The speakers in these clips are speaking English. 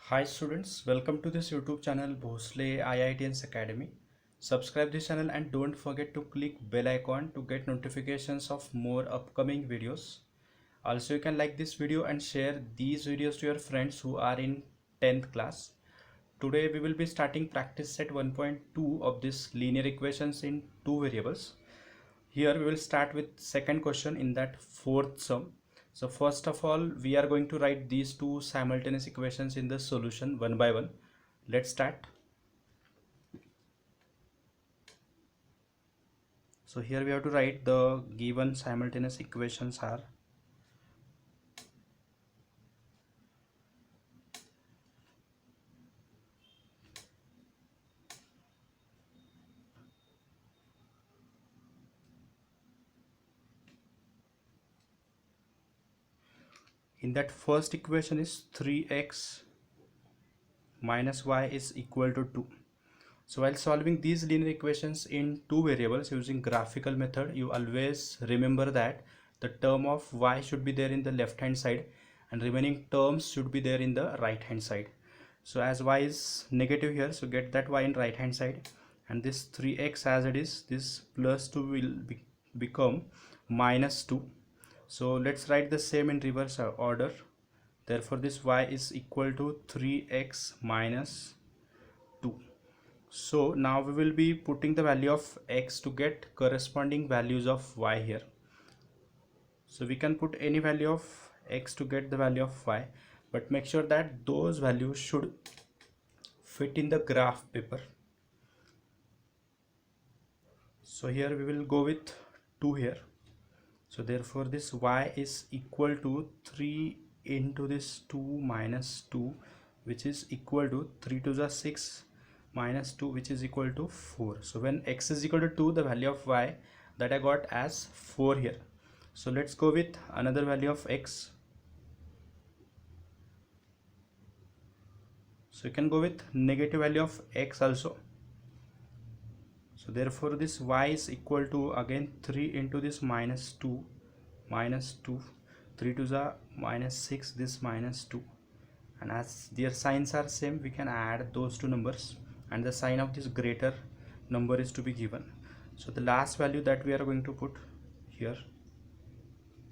Hi students, welcome to this YouTube channel Bhosle IITians Academy. Subscribe this channel and don't forget to click bell icon to get notifications of more upcoming videos. Also you can like this video and share these videos to your friends who are in 10th class. Today we will be starting practice set 1.2 of this linear equations in two variables. Here we will start with second question in that fourth sum. So first of all, we are going to write these two simultaneous equations in the solution one by one. Let's start. So here we have to write the given simultaneous equations are in that first equation is 3x minus y is equal to 2. So while solving these linear equations in two variables using graphical method, you always remember that the term of y should be there in the left hand side and remaining terms should be there in the right hand side. So as y is negative here, so get that y in right hand side, and this 3x as it is, this plus 2 will become minus 2. So let's write the same in reverse order. Therefore this y is equal to 3x minus 2. So now we will be putting the value of x to get corresponding values of y here. So we can put any value of x to get the value of y, but make sure that those values should fit in the graph paper. So here we will go with 2 here. So therefore this y is equal to 3 into this 2 minus 2, which is equal to 3 to the 6 minus 2, which is equal to 4. So when x is equal to 2, the value of y that I got as 4 here. So let's go with another value of x. So you can go with negative value of x also. So therefore this y is equal to again 3 into this minus 2 minus 2, 3 to the minus 6, this minus 2, and as their signs are same, we can add those two numbers and the sign of this greater number is to be given. So the last value that we are going to put here.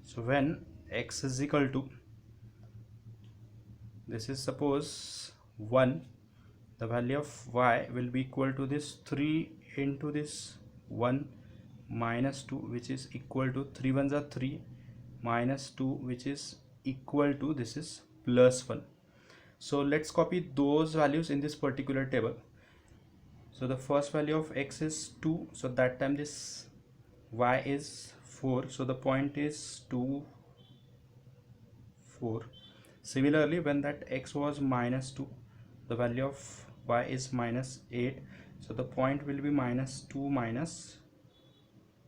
So when x is equal to, this is suppose 1, the value of y will be equal to this 3 into this 1 minus 2, which is equal to 3 ones are 3 minus 2, which is equal to, this is plus 1. So let's copy those values in this particular table. So the first value of x is 2, so that time this y is 4, so the point is 2 4. Similarly, when that x was minus 2, the value of y is minus 8, so the point will be minus 2 minus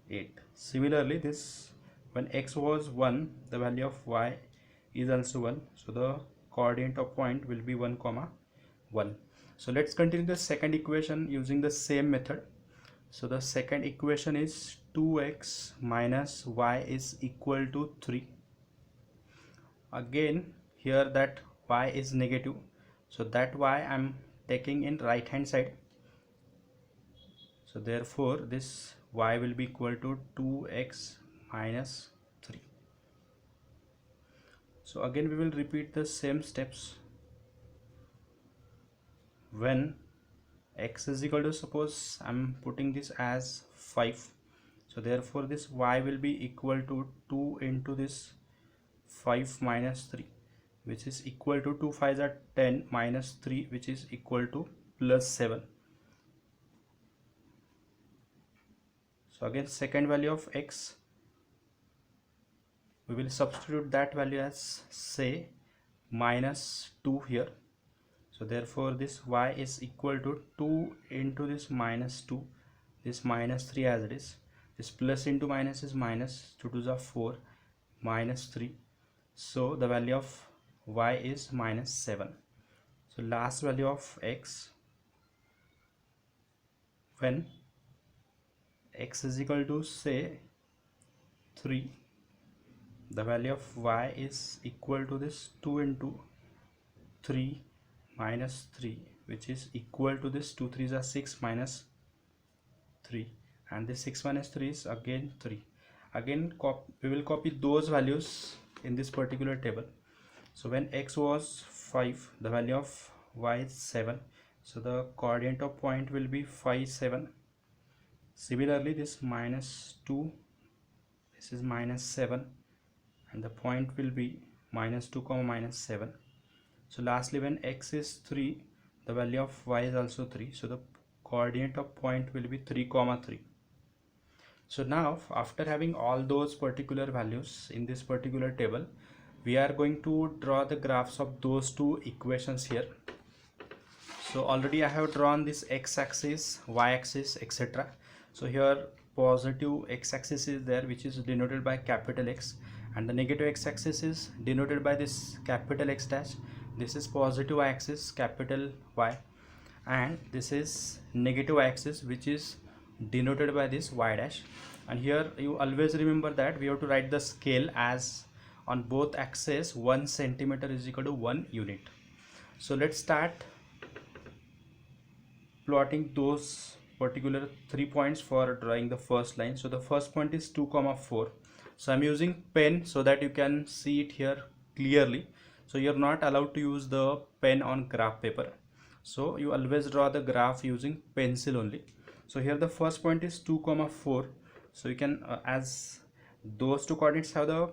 8. Similarly, this when x was 1, the value of y is also 1, so the coordinate of point will be 1 comma 1. So let's continue the second equation using the same method. So the second equation is 2x minus y is equal to 3. Again here that y is negative, so that y I'm taking in right hand side. So therefore this y will be equal to 2x minus 3. So again we will repeat the same steps. When x is equal to, suppose I'm putting this as 5, so therefore this y will be equal to 2 into this 5 minus 3, which is equal to 2 5s are 10 minus 3, which is equal to plus 7. So again second value of x, we will substitute that value as say minus 2 here. So therefore this y is equal to 2 into this minus 2, this minus 3 as it is, this plus into minus is minus, 2 to the 4 minus 3, so the value of y is minus 7. So last value of x, when x is equal to say 3, the value of y is equal to this 2 into 3 minus 3, which is equal to this 2 3s are 6 minus 3, and this 6 minus 3 is again 3. Again we will copy those values in this particular table. So when x was 5, the value of y is 7, so the coordinate of point will be 5 7. Similarly, this minus 2, this is minus 7, and the point will be minus 2 comma minus 7. So lastly, when x is 3, the value of y is also 3, so the coordinate of point will be 3 comma 3. So now, after having all those particular values in this particular table, we are going to draw the graphs of those two equations here. So already I have drawn this x-axis, y-axis, etc. So here positive x-axis is there, which is denoted by capital X, and the negative x-axis is denoted by this capital X dash. This is positive y-axis, capital Y, and this is negative y-axis, which is denoted by this y dash. And here you always remember that we have to write the scale as on both axes 1 centimeter is equal to 1 unit. So let's start plotting those particular 3 points for drawing the first line. So the first point is 2 comma 4. So I'm using pen so that you can see it here clearly. So you're not allowed to use the pen on graph paper, so you always draw the graph using pencil only. So here the first point is 2 comma 4. So you can as those two coordinates have the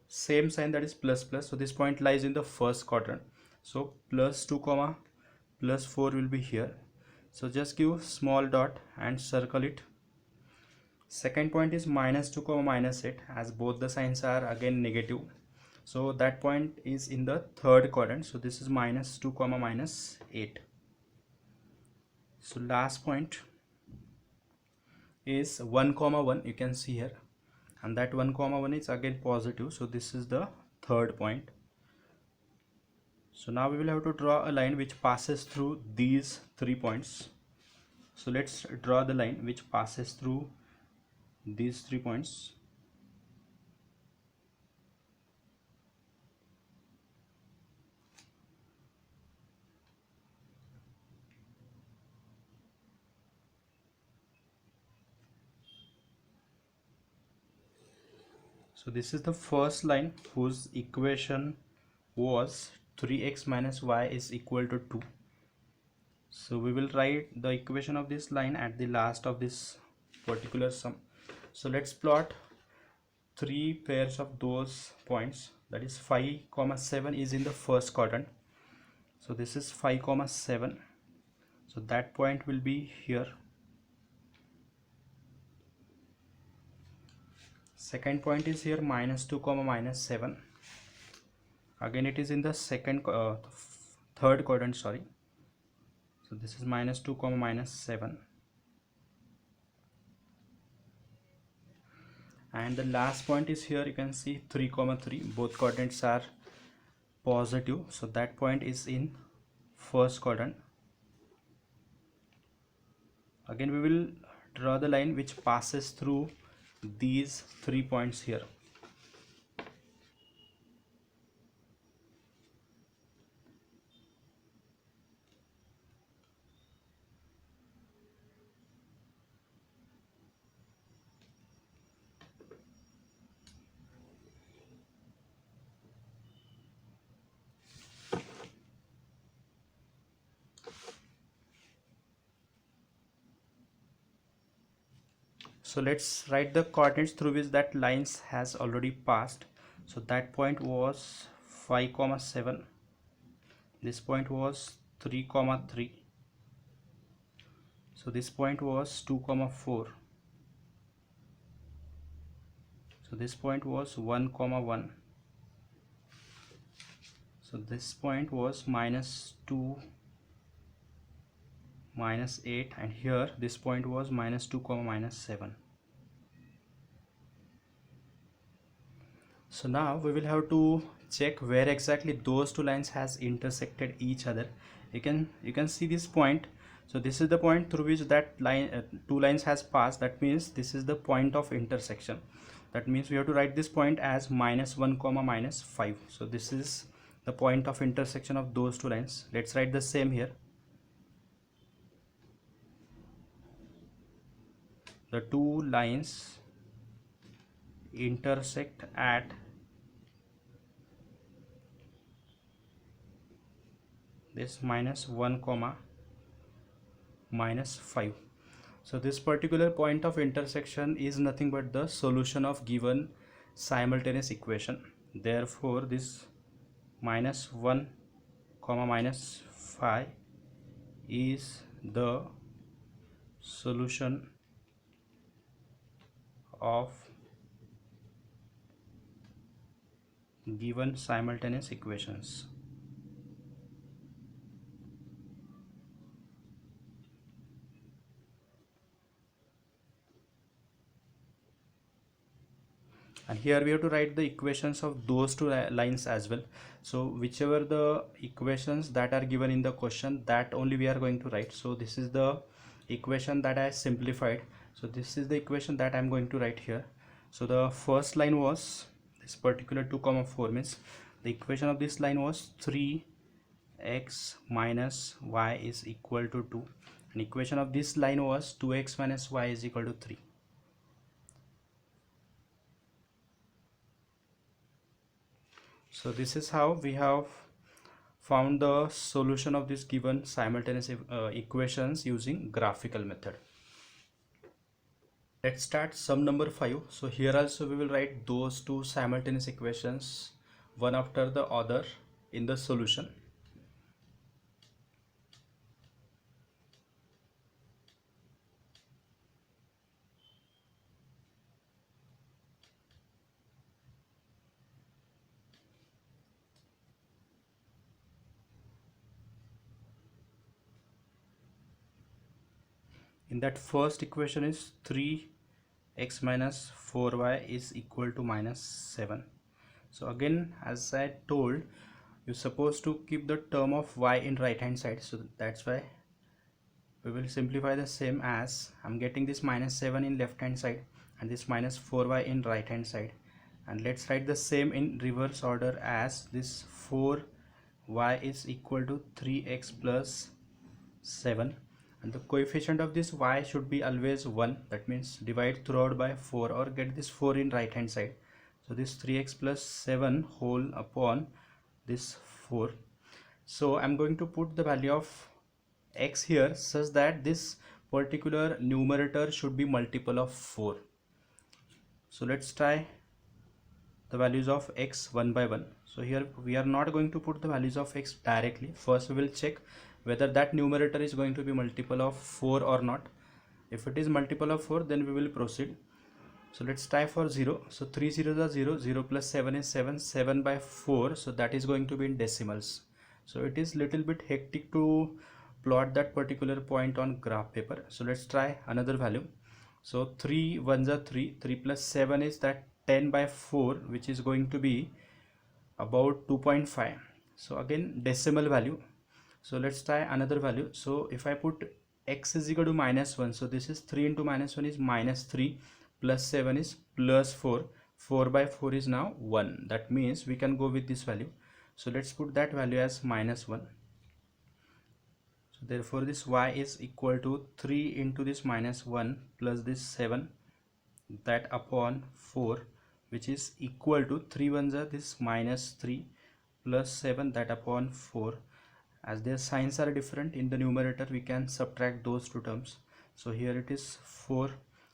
same sign, that is plus plus, so this point lies in the first quadrant. So plus 2 comma plus 4 will be here. So just give small dot and circle it. Second point is minus 2 comma minus 8, as both the signs are again negative, so that point is in the third quadrant. So this is minus 2 comma minus 8. So last point is 1 comma 1, you can see here, and that 1 comma 1 is again positive, so this is the third point. So now we will have to draw a line which passes through these 3 points. So let's draw the line which passes through these 3 points. So this is the first line whose equation was 3x minus y is equal to 2. So we will write the equation of this line at the last of this particular sum. So let's plot 3 pairs of those points, that is 5 comma 7 is in the first quadrant. So this is 5 comma 7, so that point will be here. Second point is here minus 2 comma minus 7, again it is in the third quadrant, sorry. So this is minus 2 comma minus 7, and the last point is here, you can see 3 comma 3, both coordinates are positive, so that point is in first quadrant. Again we will draw the line which passes through these 3 points here. So let's write the coordinates through which that lines has already passed. So that point was 5 comma 7, this point was 3 comma 3, so this point was 2 comma 4, so this point was 1 comma 1, so this point was minus 2 minus 8, and here this point was minus 2 comma minus 7. So now we will have to check where exactly those two lines has intersected each other. You can see this point. So this is the point through which that line two lines has passed. That means this is the point of intersection. That means we have to write this point as minus 1 comma minus 5. So this is the point of intersection of those two lines. Let's write the same here. The two lines intersect at this -1 comma -5. So this particular point of intersection is nothing but the solution of given simultaneous equation. Therefore this -1 comma -5 is the solution of given simultaneous equations. And here we have to write the equations of those two lines as well. So whichever the equations that are given in the question, that only we are going to write. So this is the equation that I simplified. So this is the equation that I'm going to write here. So the first line was this particular 2 comma 4, means the equation of this line was 3x minus y is equal to 2, and equation of this line was 2x minus y is equal to 3. So this is how we have found the solution of this given simultaneous equations using graphical method. Let's start sum number 5. So here also we will write those two simultaneous equations one after the other in the solution. In that first equation is 3x minus 4y is equal to -7. So again, as I told, you're supposed to keep the term of y in right hand side, so that's why we will simplify the same as I'm getting this -7 in left hand side and this -4y in right hand side, and let's write the same in reverse order as this 4y is equal to 3x plus 7, and the coefficient of this y should be always 1, that means divide throughout by 4 or get this 4 in right hand side. So this 3x plus 7 whole upon this 4. So I'm going to put the value of x here such that this particular numerator should be multiple of 4. So let's try the values of x one by one. So here we are not going to put the values of x directly. First we will check whether that numerator is going to be multiple of 4 or not. If it is multiple of 4, then we will proceed. So let's try for 0. So 3 zeros are 0, 0 plus 7 is 7, 7 by 4, so that is going to be in decimals. So it is little bit hectic to plot that particular point on graph paper. So let's try another value. So 3 ones are 3, 3 plus 7 is that 10 by 4, which is going to be about 2.5. So again decimal value. So let's try another value. So if I put x is equal to -1, so this is 3 into -1 is -3 plus 7 is plus 4. 4 by 4 is now 1. That means we can go with this value. So let's put that value as -1. So therefore this y is equal to 3 into this -1 plus this 7, that upon 4, which is equal to 3 ones are this -3 plus 7, that upon 4. As their signs are different in the numerator, we can subtract those two terms. So here it is 4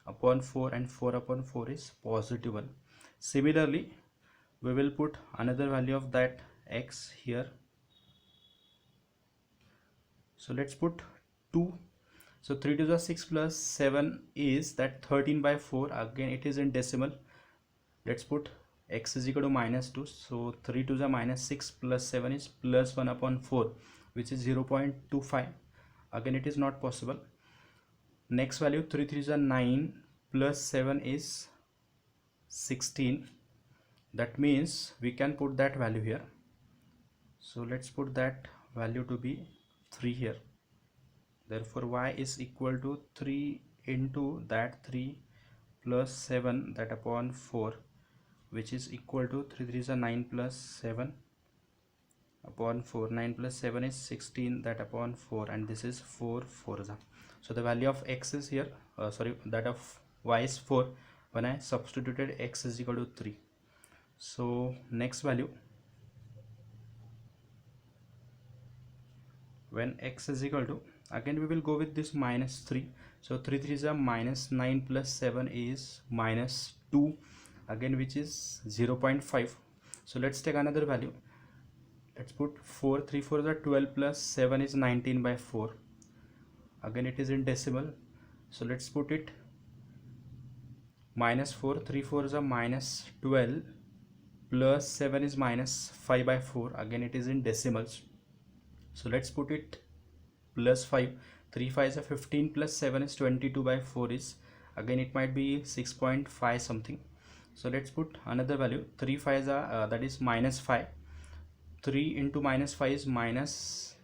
upon 4 and 4 upon 4 is positive 1. Similarly, we will put another value of that x here. So let's put 2. So 3 to the 6 plus 7 is that 13 by 4. Again it is in decimal. Let's put x is equal to -2. So 3 to the -6 plus 7 is plus 1 upon 4, which is 0.25. Again it is not possible. Next value, 3 3 is 9 plus 7 is 16. That means we can put that value here. So let's put that value to be 3 here. Therefore y is equal to 3 into that 3 plus 7, that upon 4, which is equal to 3 3 is 9 plus 7, upon 4. 9 plus 7 is 16, that upon 4, and this is 4 4s. So the value of x is here, sorry, that of y is 4 when I substituted x is equal to 3. So next value, when x is equal to, again we will go with this minus 3. So 3 3 is a minus 9 plus 7 is minus 2, again which is 0.5. So let's take another value. Let's put 4 3 4 is a 12 plus 7 is 19 by 4. Again it is in decimal, so let's put it minus 4 3 4 is a minus 12 plus 7 is minus 5 by 4. Again it is in decimals, so let's put it plus 5. 3 5 is a 15 plus 7 is 22 by 4 is, again it might be 6.5 something. So let's put another value. 3 5 is a that is minus 5. 3 into minus 5 is minus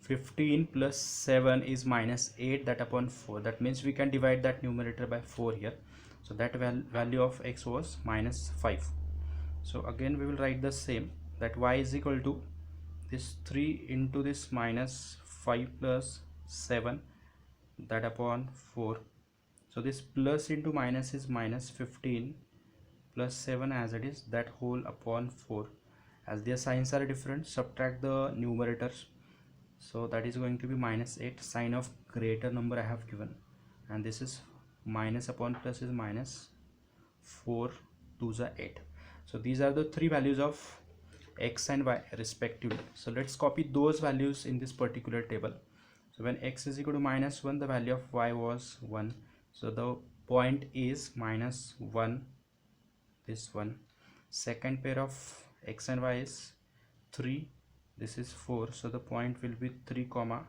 15 plus 7 is minus 8, that upon 4. That means we can divide that numerator by 4 here. So that value of x was minus 5. So again we will write the same, that y is equal to this 3 into this minus 5 plus 7, that upon 4. So this plus into minus is minus 15 plus 7 as it is, that whole upon 4. As their signs are different, subtract the numerators. So that is going to be minus 8, sign of greater number I have given, and this is minus upon plus is minus 4 2s are 8. So these are the three values of x and y respectively. So let's copy those values in this particular table. So when x is equal to minus 1, the value of y was 1, so the point is minus 1, this one. Second pair of x and y is 3, this is 4, so the point will be 3 comma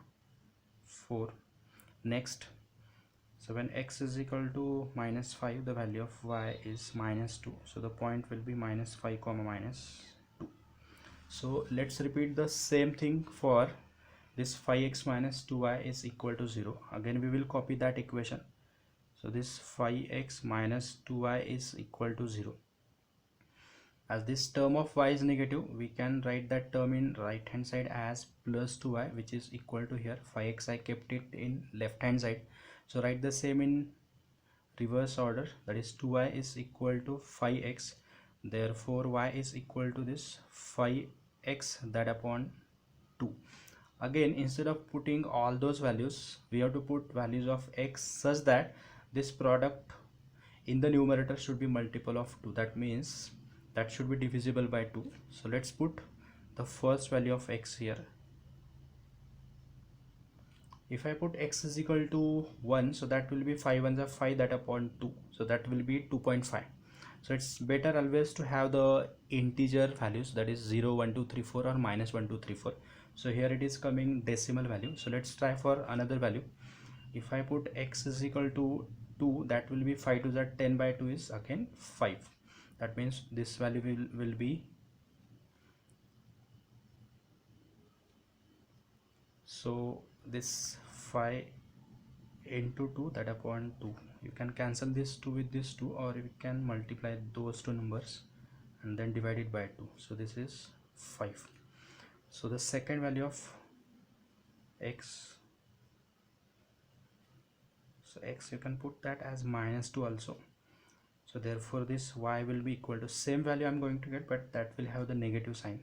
4. Next, so when x is equal to minus 5, the value of y is minus 2, so the point will be minus 5 comma minus 2. So let's repeat the same thing for this 5x minus 2y is equal to 0. Again we will copy that equation. So this 5x minus 2y is equal to 0. As this term of y is negative, we can write that term in right hand side as plus 2y, which is equal to here 5x. I kept it in left hand side, so write the same in reverse order, that is 2y is equal to 5x, therefore y is equal to this 5x, that upon 2. Again, instead of putting all those values, we have to put values of x such that this product in the numerator should be multiple of 2. That means that should be divisible by 2. So let's put the first value of x here. If I put x is equal to 1, so that will be 5 ones are 5, that upon 2, so that will be 2.5. So it's better always to have the integer values, that is 0 1 2 3 4 or minus 1 2 3 4. So here it is coming decimal value. So let's try for another value. If I put x is equal to 2, that will be 5 to the 10 by 2 is again 5. That means this value will be, so this 5 into 2, that upon 2. You can cancel this 2 with this 2, or you can multiply those two numbers and then divide it by 2. So this is 5. So the second value of x, so x you can put that as minus 2 also. So therefore this y will be equal to same value I'm going to get, but that will have the negative sign.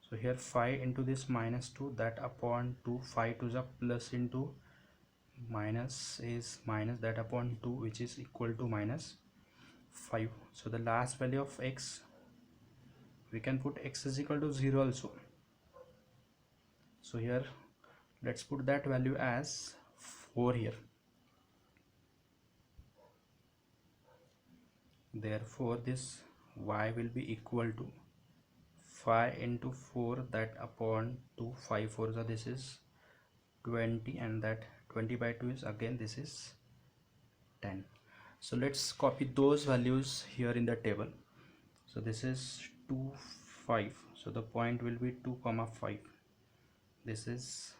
So here 5 into this minus 2, that upon 2, 5 to the plus into minus is minus, that upon 2, which is equal to minus 5. So the last value of x, we can put x is equal to 0 also. So here let's put that value as 4 here. Therefore this y will be equal to 5 into 4, that upon 2, 5 4, so this is 20, and that 20 by 2 is again this is 10. So let's copy those values here in the table. So this is 2 5, so the point will be 2 comma 5. This is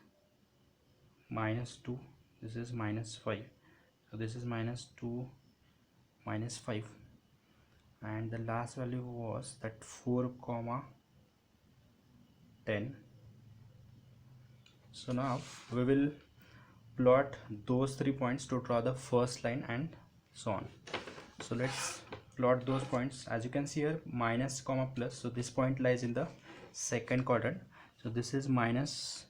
minus 2, this is minus 5, so this is minus 2 minus 5, and the last value was that 4 comma 10. So now we will plot those 3 points to draw the first line and so on. So let's plot those points. As you can see here, minus comma plus, so this point lies in the second quadrant. So this is minus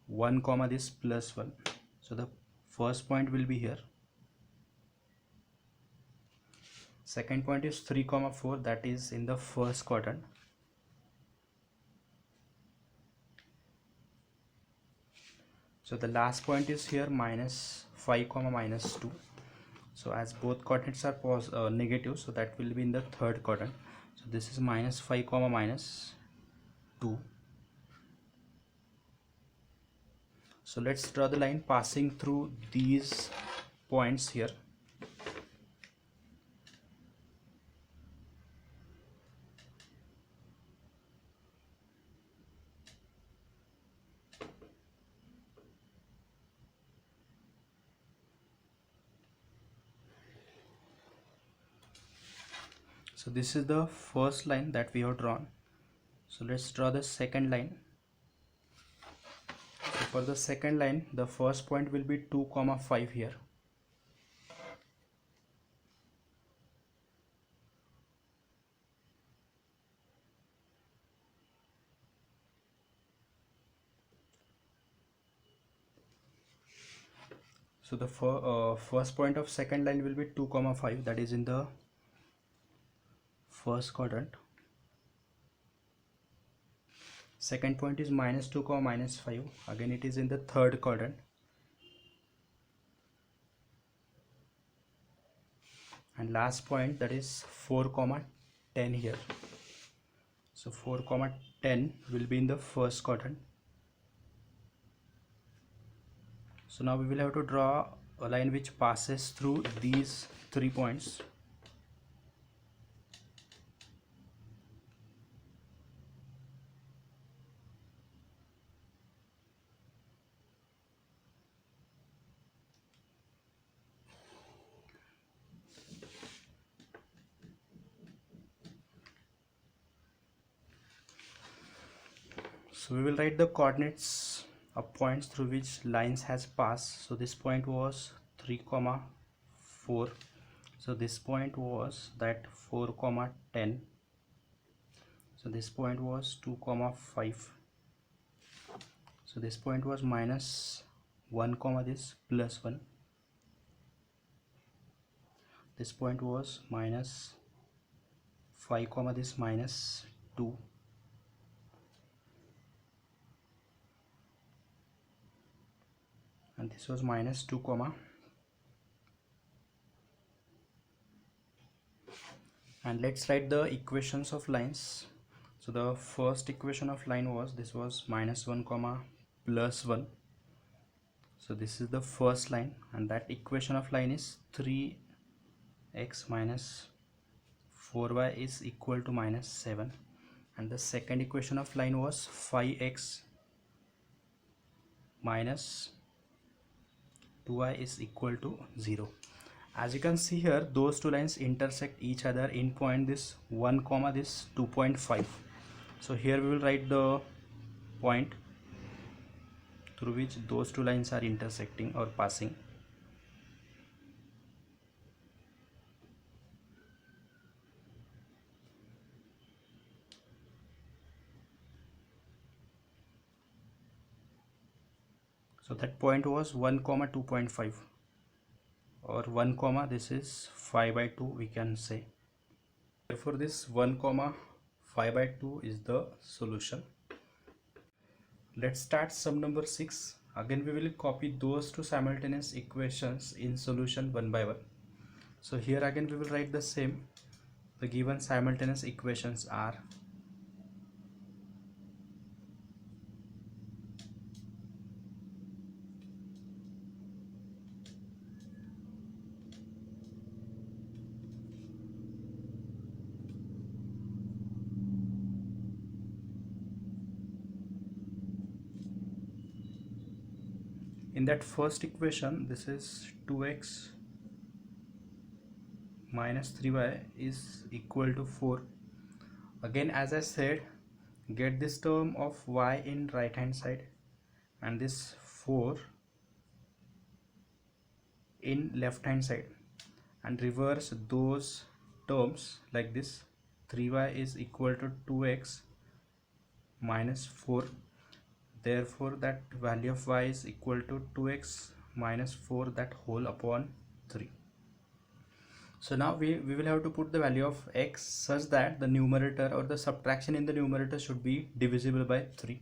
1 comma this plus 1. So the first point will be here. Second point is 3 comma 4, that is in the first quadrant. So the last point is here minus 5 comma minus 2. So as both coordinates are negative, so that will be in the third quadrant. So this is minus 5 comma minus 2. So let's draw the line passing through these points here. So this is the first line that we have drawn. So let's draw the second line. So for the second line, the first point will be 2 comma 5 here. So the first point of second line will be 2 comma 5, that is in the first quadrant. Second point is minus 2 comma minus 5, again it is in the third quadrant. And last point, that is 4 comma 10 here. So 4 comma 10 will be in the first quadrant. So now we will have to draw a line which passes through these 3 points. So we will write the coordinates of points through which lines has passed. So this point was 3 comma 4. So this point was that 4 comma 10. So this point was 2 comma 5. So this point was minus 1 comma this plus 1. This point was minus 5 comma this minus 2. And this was minus 2 comma. And let's write the equations of lines. So the first equation of line was, this was minus 1 comma plus 1. So this is the first line, and that equation of line is 3x minus 4y is equal to minus 7. And the second equation of line was 5x minus 2y is equal to 0. As you can see here, those two lines intersect each other in point this 1 comma this 2.5. So here we will write the point through which those two lines are intersecting or passing. So that point was 1 comma 2.5, or 1 comma this is 5 by 2 we can say. Therefore this 1 comma 5 by 2 is the solution. Let's start sum number 6. Again we will copy those two simultaneous equations in solution one by one. So here again we will write the same. The given simultaneous equations are in that first equation, this is 2x minus 3y is equal to 4. Again, as I said, get this term of y in right hand side and this 4 in left hand side, and reverse those terms like this. 3y is equal to 2x minus 4, therefore that value of y is equal to 2x minus 4 that whole upon 3. So now we will have to put the value of x such that the numerator or the subtraction in the numerator should be divisible by 3.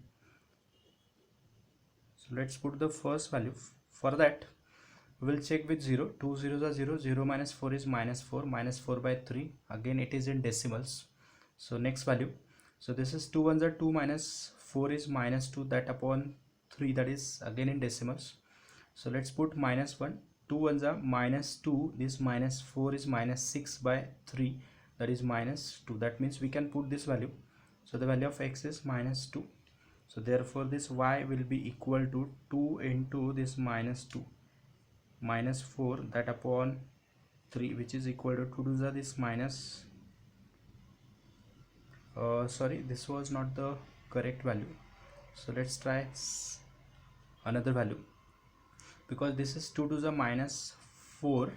So let's put the first value. For that we will check with 0. 2 zeros are 0. 0 minus 4 is minus 4. Minus 4 by 3. Again it is in decimals. So next value. So this is 2 ones are 2 minus 4 is minus 2 that upon 3, that is again in decimals. So let's put minus 1. 2 ones are minus 2. This minus 4 is minus 6 by 3, that is minus 2. That means we can put this value. So the value of x is minus 2. So therefore this y will be equal to 2 into this minus 2 minus 4 that upon 3, which is equal to 2 to the this minus sorry, this was not the correct value. So let's try another value, because this is 2 to the minus 4.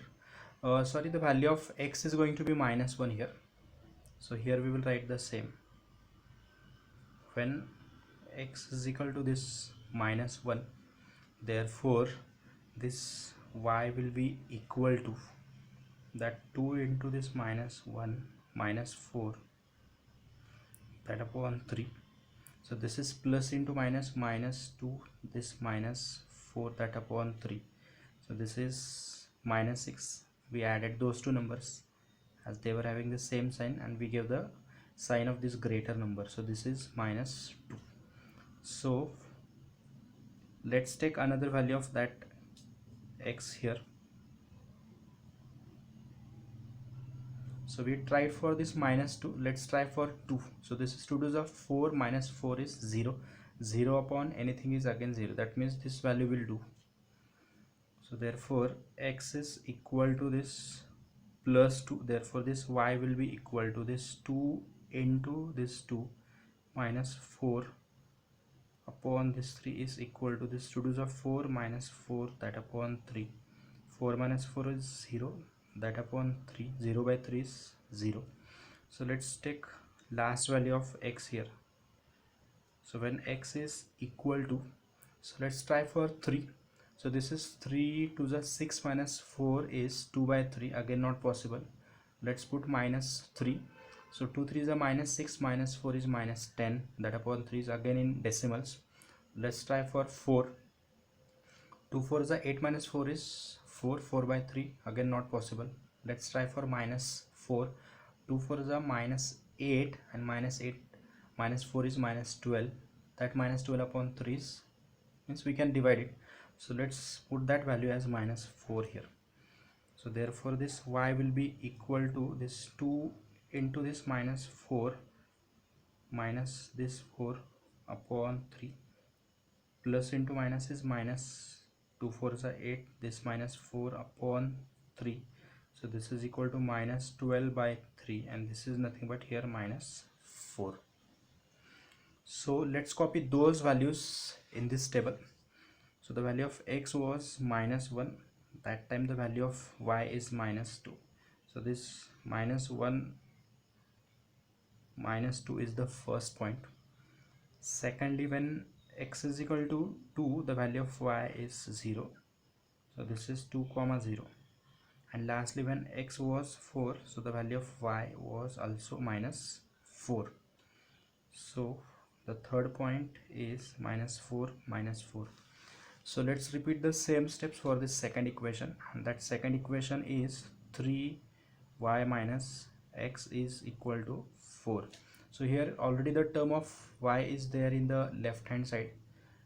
Sorry, the value of x is going to be minus 1 here. So here we will write the same. When x is equal to this minus 1, therefore this y will be equal to that 2 into this minus 1 minus 4 that upon 3. So this is plus into minus, minus 2, this minus 4 that upon 3. So this is minus 6. We added those two numbers as they were having the same sign, and we gave the sign of this greater number. So this is minus 2. So let's take another value of that x here. So we tried for this minus 2. Let's try for 2. So this is 2 to the 4 minus 4 is 0. 0 upon anything is again 0. That means this value will do. So therefore x is equal to this plus 2. Therefore this y will be equal to this 2 into this 2 minus 4 upon this 3 is equal to this 2 to the 4 minus 4 that upon 3. 4 minus 4 is 0, that upon 3. 0 by 3 is 0. So let's take last value of x here. So when x is equal to, so let's try for 3. So this is 3 to the 6 minus 4 is 2 by 3. Again not possible. Let's put minus 3. So 2 3 is a minus 6, minus 4 is minus 10, that upon 3 is again in decimals. Let's try for 4. 2 4 is a 8 minus 4 is 4. 4 by 3, again not possible. Let's try for minus 4. 2 4 is a minus 8, and minus 8 minus 4 is minus 12. That minus 12 upon 3 is, means we can divide it. So let's put that value as minus 4 here. So therefore this y will be equal to this 2 into this minus 4 minus this 4 upon 3, plus into minus is minus 2 4 is a 8, this minus 4 upon 3. So this is equal to minus 12 by 3, and this is nothing but here minus 4. So let's copy those values in this table. So the value of x was minus 1. That time the value of y is minus 2. So this minus 1 minus 2 is the first point. Secondly, when x is equal to 2, the value of y is 0. So this is 2 comma 0. And lastly, when x was 4, so the value of y was also minus 4. So the third point is minus 4 minus 4. So let's repeat the same steps for this second equation, and that second equation is 3y minus x is equal to 4. So here already the term of y is there in the left hand side.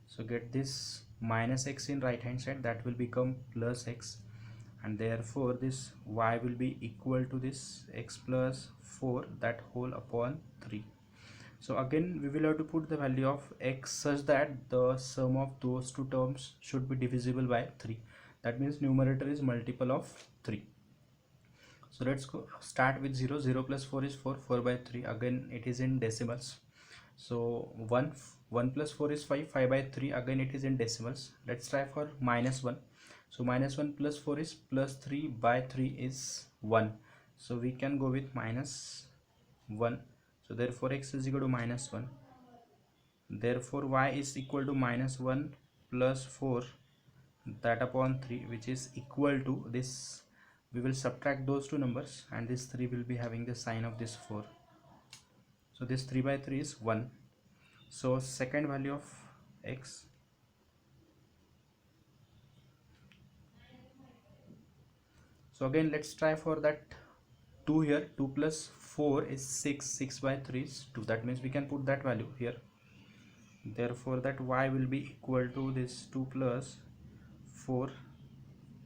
So get this minus x in right hand side, that will become plus x, and therefore this y will be equal to this x plus 4 that whole upon 3. So again we will have to put the value of x such that the sum of those two terms should be divisible by 3. That means numerator is multiple of 3. So let's go start with 0. 0 plus 4 is 4. 4 by 3, again it is in decimals. So 1 plus 4 is 5, 5 by 3, again it is in decimals. Let's try for minus 1. So minus 1 plus 4 is plus 3 by 3 is 1. So we can go with minus 1. So therefore x is equal to minus 1. Therefore y is equal to minus 1 plus 4, that upon 3, which is equal to this. We will subtract those two numbers and this 3 will be having the sign of this 4. So this 3 by 3 is 1. So second value of x. So again let's try for that 2 here. 2 plus 4 is 6, 6 by 3 is 2. That means we can put that value here. Therefore that y will be equal to this 2 plus 4,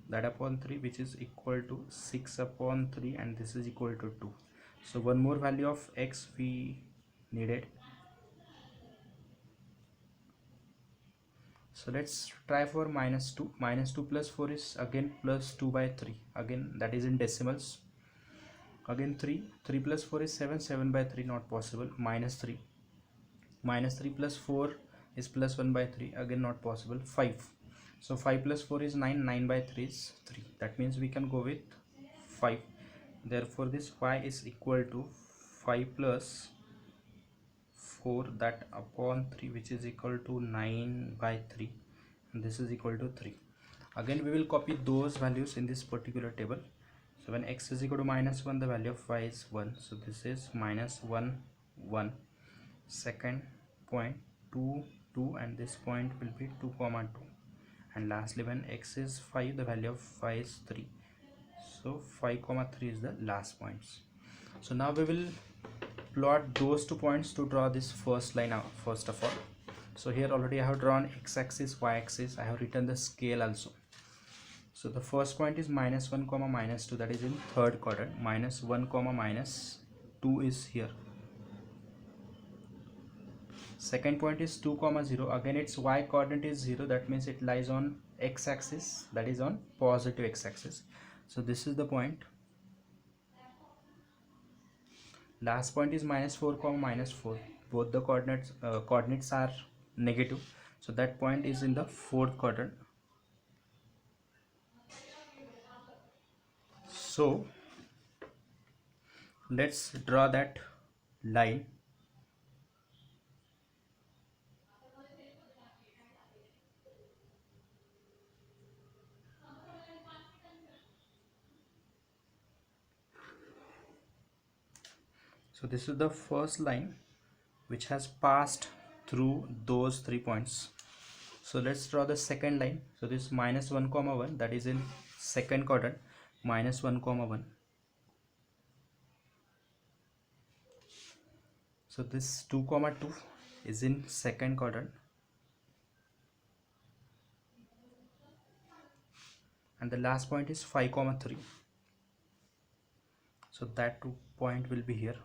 that upon 3, which is equal to 6 upon 3, and this is equal to 2. So one more value of x we needed. So let's try for minus 2. Minus 2 plus 4 is again plus 2 by 3. Again that is in decimals. Again 3. 3 plus 4 is 7. 7 by 3 not possible. Minus 3. Minus 3 plus 4 is plus 1 by 3. Again not possible. 5. So 5 plus 4 is 9. 9 by 3 is 3. That means we can go with 5. Therefore this y is equal to 5 plus 4, that upon 3, which is equal to 9 by 3, and this is equal to 3. Again we will copy those values in this particular table. So when x is equal to minus 1, the value of y is 1. So this is minus 1 1. Second point 2 2, and this point will be 2 comma 2. And lastly when x is 5, the value of y is 3. So 5 comma 3 is the last points. So now we will plot those 2 points to draw this first line out first of all. So here already I have drawn x-axis, y-axis. I have written the scale also. So the first point is minus 1 comma minus 2, that is in third quadrant. Minus 1 comma minus 2 is here. Second point is 2 comma 0. Again its y coordinate is 0, that means it lies on x-axis, that is on positive x-axis. So this is the point. Last point is minus 4 comma minus 4. Both the coordinates are negative, so that point is in the fourth quadrant. So let's draw that line. So this is the first line which has passed through those 3 points. So let's draw the second line. So this minus 1 comma 1, that is in second quadrant. Minus 1 comma 1. So this 2 comma 2 is in second quadrant, and the last point is 5 comma 3. So that 2 point will be here.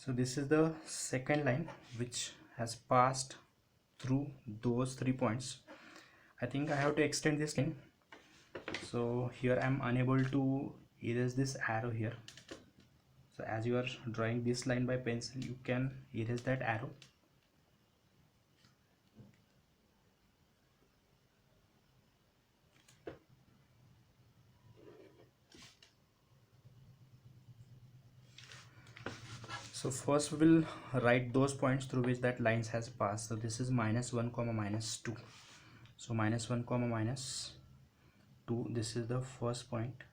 So this is the second line which has passed through those 3 points. I think I have to extend this line. So here I am unable to erase this arrow here. So as you are drawing this line by pencil, you can erase that arrow. So first we will write those points through which that lines has passed. So this is minus 1 comma minus 2. So minus 1 comma minus 2, this is the first point.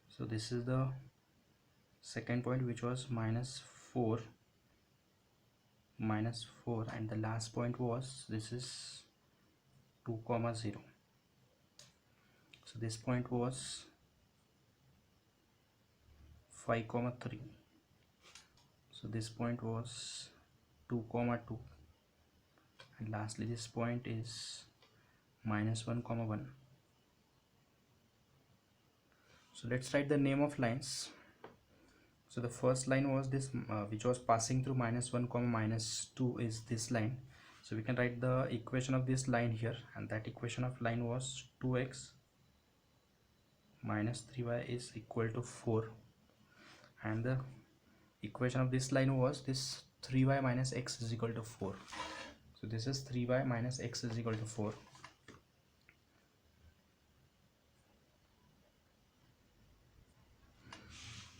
So this is the second point, which was minus 4, and the last point was, this is 2 comma 0. So this point was 5 comma 3. So this point was 2 comma 2, and lastly this point is minus 1 comma 1. So let's write the name of lines. So the first line was this which was passing through -1 comma -2 is this line. So we can write the equation of this line here, and that equation of line was 2x minus 3y is equal to 4, and the equation of this line was this 3y minus x is equal to 4. So this is 3y minus x is equal to 4.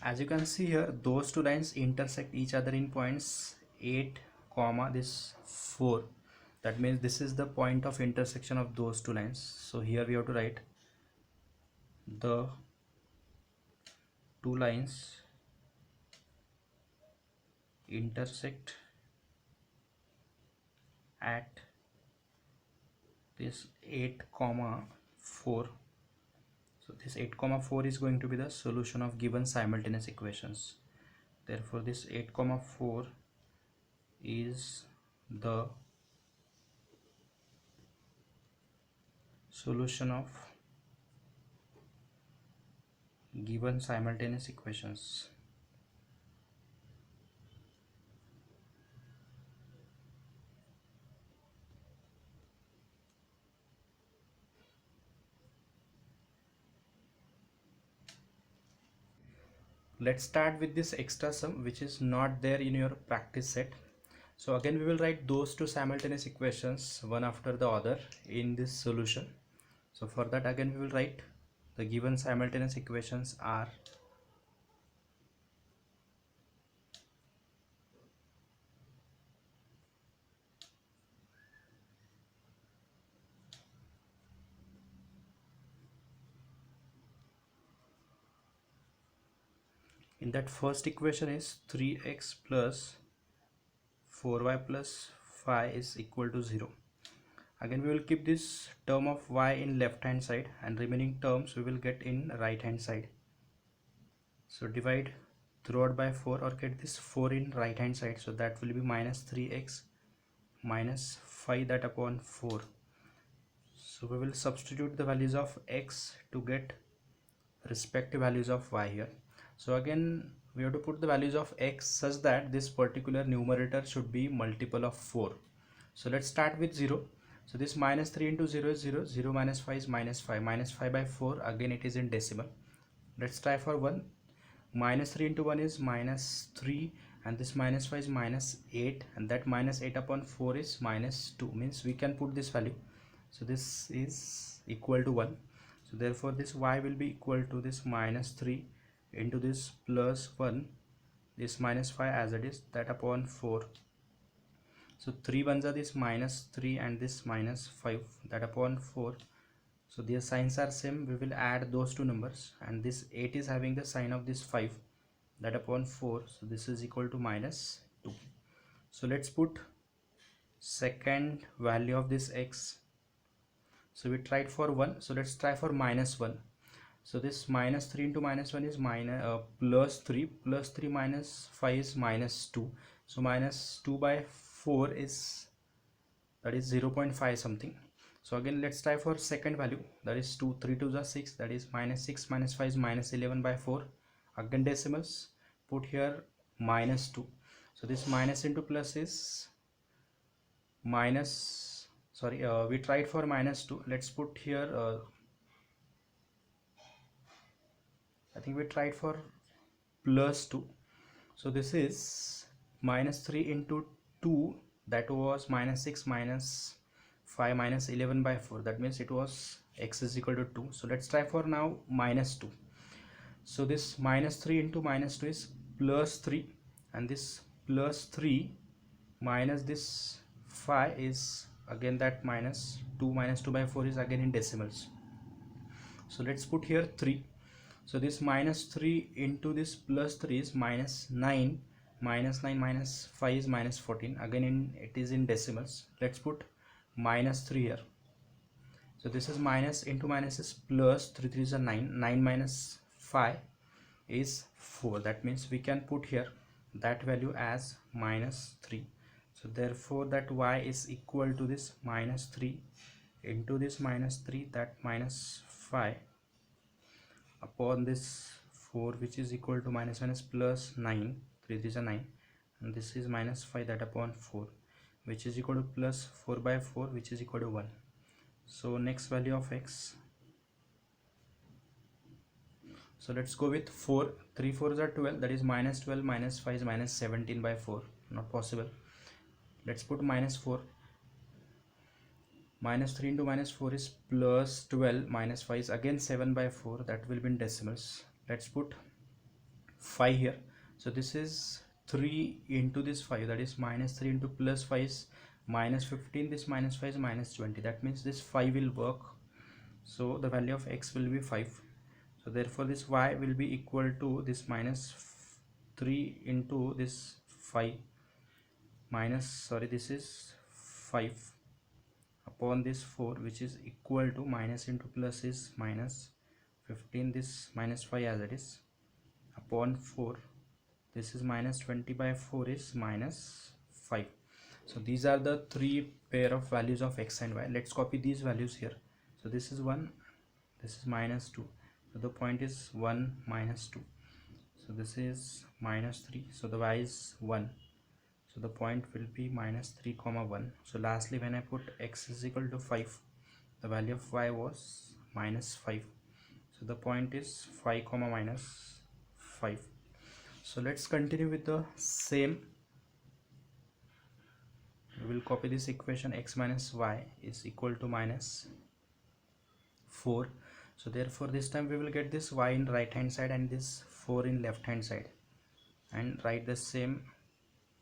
As you can see here, those two lines intersect each other in points 8 comma this 4. That means this is the point of intersection of those two lines. So here we have to write the two lines intersect at this 8 comma 4. So this 8 comma 4 is going to be the solution of given simultaneous equations. Therefore this 8 comma 4 is the solution of given simultaneous equations. Let's start with this extra sum which is not there in your practice set. So again we will write those two simultaneous equations one after the other in this solution. So for that again we will write the given simultaneous equations are in that first equation is 3x plus 4y plus 5 is equal to 0. Again we will keep this term of y in left hand side and remaining terms we will get in right hand side. So divide throughout by 4 or get this 4 in right hand side, so that will be minus 3x minus 5 that upon 4. So we will substitute the values of x to get respective values of y here. So again we have to put the values of x such that this particular numerator should be multiple of 4. So let's start with 0. So this minus 3 into 0 is 0, 0 minus 5 is minus 5, minus 5 by 4, again it is in decimal. Let's try for 1. Minus 3 into 1 is minus 3, and this minus 5 is minus 8, and that minus 8 upon 4 is minus 2, means we can put this value. So this is equal to 1. So therefore this y will be equal to this minus 3 into this plus 1, this minus 5 as it is, that upon 4. So 3 ones are this minus 3 and this minus 5, that upon 4. So their signs are same, we will add those two numbers, and this 8 is having the sign of this 5, that upon 4. So this is equal to minus 2. So let's put second value of this x. So we tried for 1, so let's try for minus 1. So this minus 3 into minus 1 is plus 3, plus 3 minus 5 is minus 2. So minus 2 by 4 is, that is 0.5 something. So again let's try for second value, that is 2, 3 2 is 6, that is minus 6 minus 5 is minus 11 by 4. Again decimals, put here minus 2. So this minus into plus is minus, sorry, we tried for minus 2. Let's put here I think we tried for plus 2. So this is minus 3 into 2, that was minus 6 minus 5 minus 11 by 4, that means it was x is equal to 2. So let's try for now minus 2. So this minus 3 into minus 2 is plus 3, and this plus 3 minus this 5 is again that minus 2, minus 2 by 4 is again in decimals. So let's put here 3. So this minus 3 into this plus 3 is minus 9, minus 9 minus 5 is minus 14, again it is in decimals. Let's put minus 3 here. So this is minus into minus is plus, 3 3 is a 9, 9 minus 5 is 4, that means we can put here that value as minus 3. So therefore that y is equal to this minus 3 into this minus 3, that minus 5, upon this 4, which is equal to minus minus plus 9, 3 is a 9, and this is minus 5, that upon 4, which is equal to plus 4 by 4, which is equal to 1. So next value of x, so let's go with 4. 3 4s are 12, that is minus 12 minus 5 is minus 17 by 4, not possible. Let's put minus 4. Minus 3 into minus 4 is plus 12, minus 5 is again 7 by 4, that will be in decimals. Let's put 5 here. So this is 3 into this 5, that is minus 3 into plus 5 is minus 15, this minus 5 is minus 20, that means this 5 will work. So the value of x will be 5. So therefore this y will be equal to this minus 3 into this 5 minus, sorry, this is 5 upon this 4, which is equal to minus into plus is minus 15, this minus 5 as it is, upon 4, this is minus 20 by 4 is minus 5. So these are the three pair of values of x and y. Let's copy these values here. So this is 1, this is minus 2, so the point is 1 minus 2, so this is minus 3, so the y is 1, so the point will be minus 3 comma 1. So lastly when I put x is equal to 5, the value of y was minus 5, so the point is 5 comma minus 5. So let's continue with the same. We will copy this equation, x minus y is equal to minus 4. So therefore this time we will get this y in right hand side and this 4 in left hand side, and write the same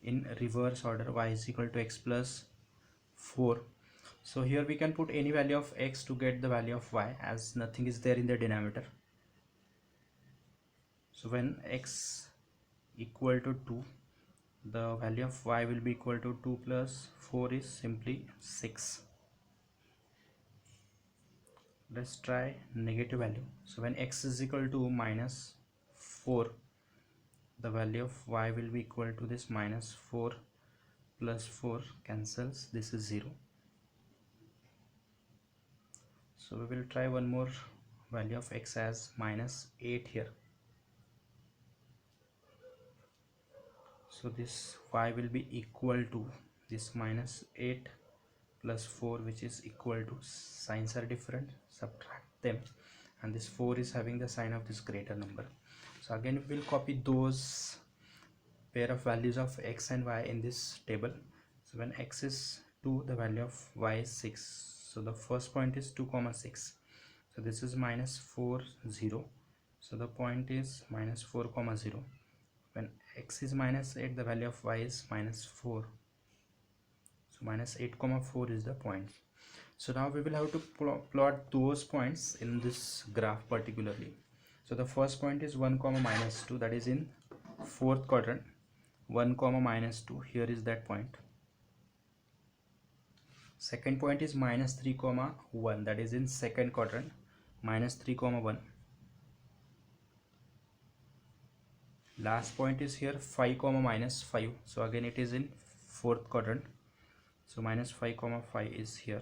in reverse order, y is equal to x plus 4. So here we can put any value of x to get the value of y, as nothing is there in the denominator. So when x equal to 2, the value of y will be equal to 2 plus 4 is simply 6. Let's try negative value. So when x is equal to minus 4, the value of y will be equal to this minus 4 plus 4 cancels, this is 0. So we will try one more value of x as minus 8 here. So this y will be equal to this minus 8 plus 4, which is equal to, signs are different, subtract them, and this 4 is having the sign of this greater number. So again we will copy those pair of values of x and y in this table. So when x is 2, the value of y is 6, so the first point is 2 comma 6, so this is minus 4 0, so the point is minus 4 comma 0. When x is minus 8, the value of y is minus 4, so minus 8 comma 4 is the point. So now we will have to plot those points in this graph particularly. So the first point is 1 comma minus 2, that is in fourth quadrant. 1 comma minus 2, here is that point. Second point is minus 3 comma 1, that is in second quadrant. Minus 3 comma 1. Last point is here 5 comma minus 5, so again it is in fourth quadrant, so minus 5 comma 5 is here.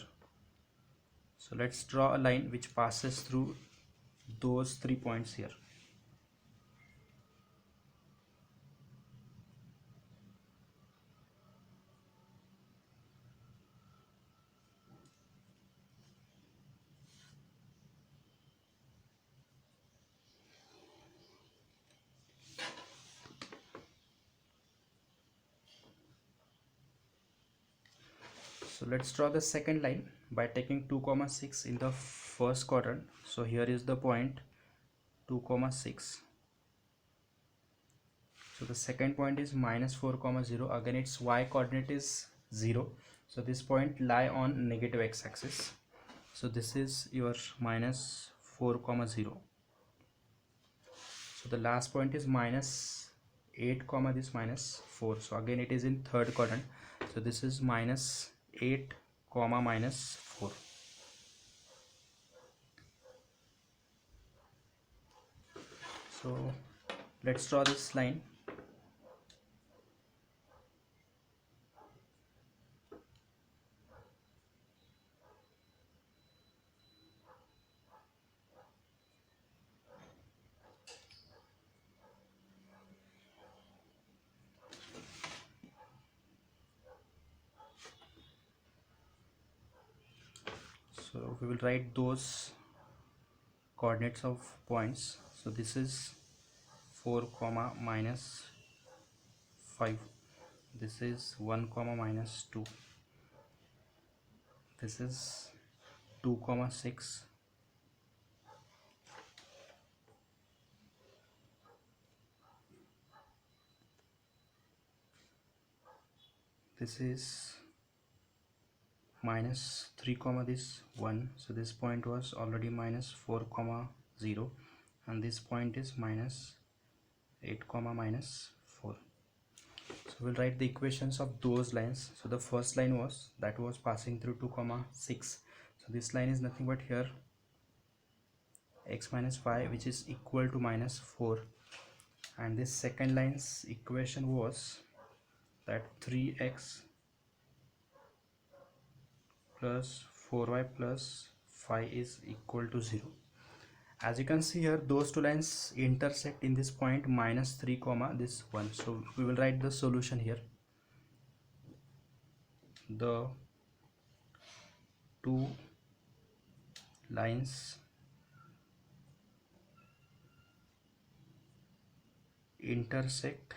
So let's draw a line which passes through those 3 points here. So let's draw the second line by taking 2 comma 6 in the first quadrant. So here is the point 2 comma 6. So the second point is minus 4 comma 0, again its y coordinate is 0, so this point lie on negative x-axis. So this is your minus 4 comma 0. So the last point is minus 8 comma this minus 4, so again it is in third quadrant, so this is minus 8 comma minus 4. So let's draw this line. we will write those coordinates of points. So this is 4 comma minus 5, this is 1 comma minus 2, this is 2 comma 6, this is minus 3 comma this 1, so this point was already minus 4 comma 0, and this point is minus 8 comma minus 4. So we'll write the equations of those lines. So the first line was that was passing through 2 comma 6, so this line is nothing but here x minus 5, which is equal to minus 4, and this second line's equation was that 3x plus 4y plus 5 is equal to 0. As you can see here, those two lines intersect in this point minus 3 comma this 1. So we will write the solution here. The two lines intersect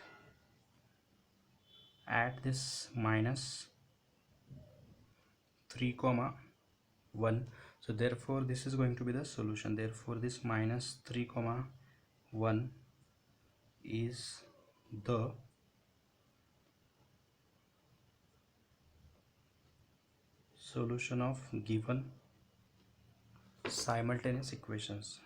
at this minus 3 comma 1, so therefore this is going to be the solution. Therefore this minus 3 comma 1 is the solution of given simultaneous equations.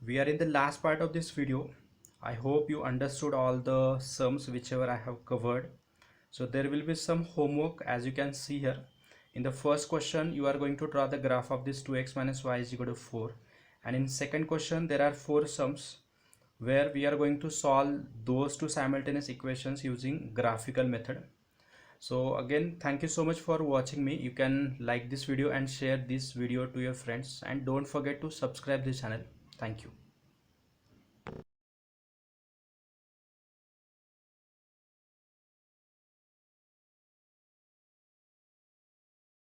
We are in the last part of this video. I hope you understood all the sums whichever I have covered. So there will be some homework. As you can see here, in the first question you are going to draw the graph of this 2x minus y is equal to 4, and in second question there are 4 sums where we are going to solve those two simultaneous equations using graphical method. So again, thank you so much for watching me. You can like this video and share this video to your friends, and don't forget to subscribe this channel. Thank you.